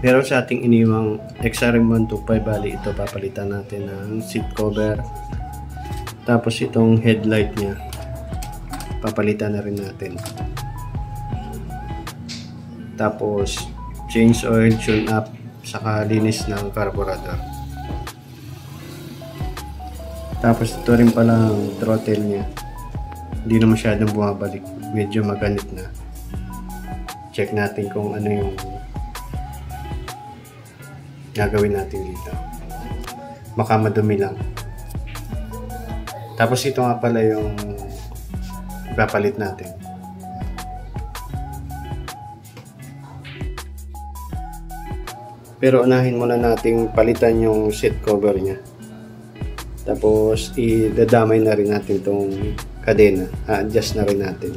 Pero sa ating iniwang XRM125, bali ito papalitan natin ng seat cover. Tapos itong headlight niya papalitan na rin natin. Tapos change oil, tune up, saka linis ng carburetor. Tapos ito rin pala ang throttle niya, hindi na masyadong bumabalik, medyo maganit na. Check natin kung ano yung gagawin natin dito, baka madumi lang. Tapos ito nga pala yung ipapalit natin. Pero unahin muna nating palitan yung seat cover nya. Tapos idadamay na rin natin itong kadena. A-adjust na rin natin.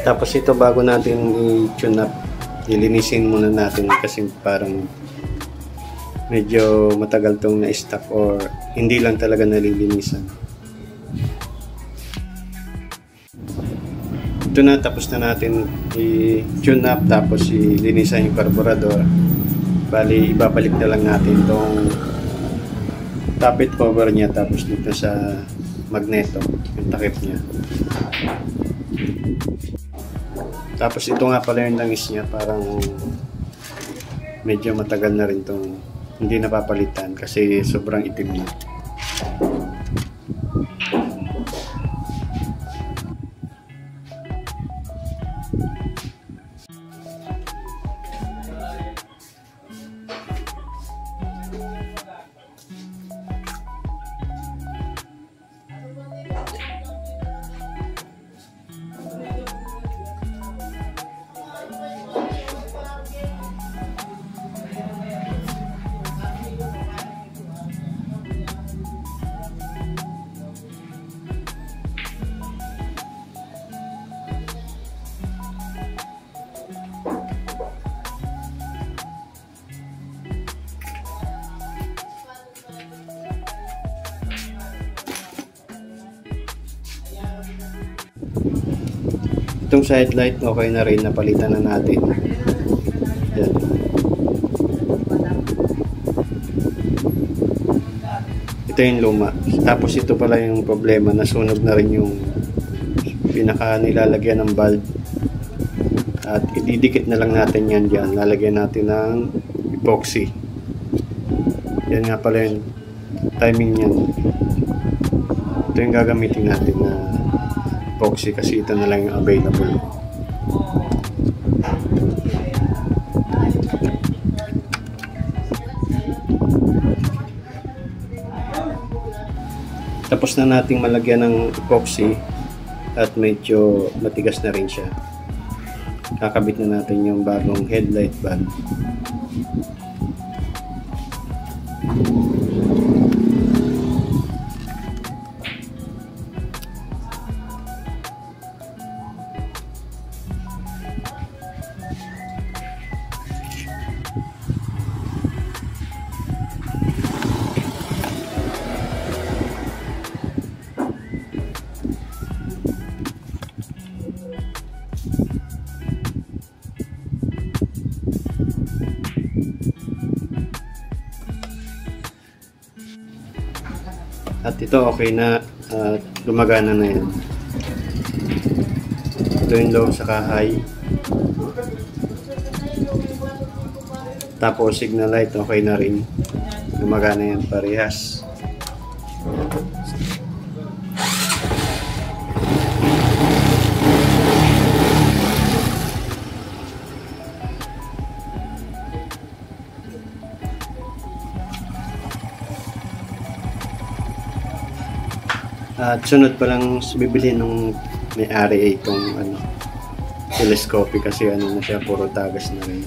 Tapos ito, bago natin i-tune up, ilinisin muna natin kasi parang medyo matagal tong na-stock or hindi lang talaga nalilinisan. Ito na, tapos na natin i-tune up, tapos ilinisan yung carburetor. Bali, ibabalik na lang natin tong tappet cover niya, tapos dito sa magneto, yung takip niya. Tapos ito nga pala yung langis niya, parang medyo matagal na rin itong hindi napapalitan kasi sobrang itim na. Itong side light okay na rin, napalitan na natin. Yan. Ito yung luma. Tapos ito pala yung problema, nasunog na rin yung pinaka nilalagyan ng bulb. At ididikit na lang natin yan dyan. Lalagyan natin ng epoxy. Yan nga pala yung timing yan. Ito yung gagamitin natin na epoxy kasi ito na lang yung available. Tapos na nating malagyan ng epoxy at medyo matigas na rin siya. Kakabit na natin yung bagong headlight bulb. At ito okay na, gumagana na yan. Ito yung low saka high. Tapos signal light okay na rin. Gumagana yan parehas. At sunod pa lang bibili nung may-ari itong telescope kasi na siya, puro tagas na rin.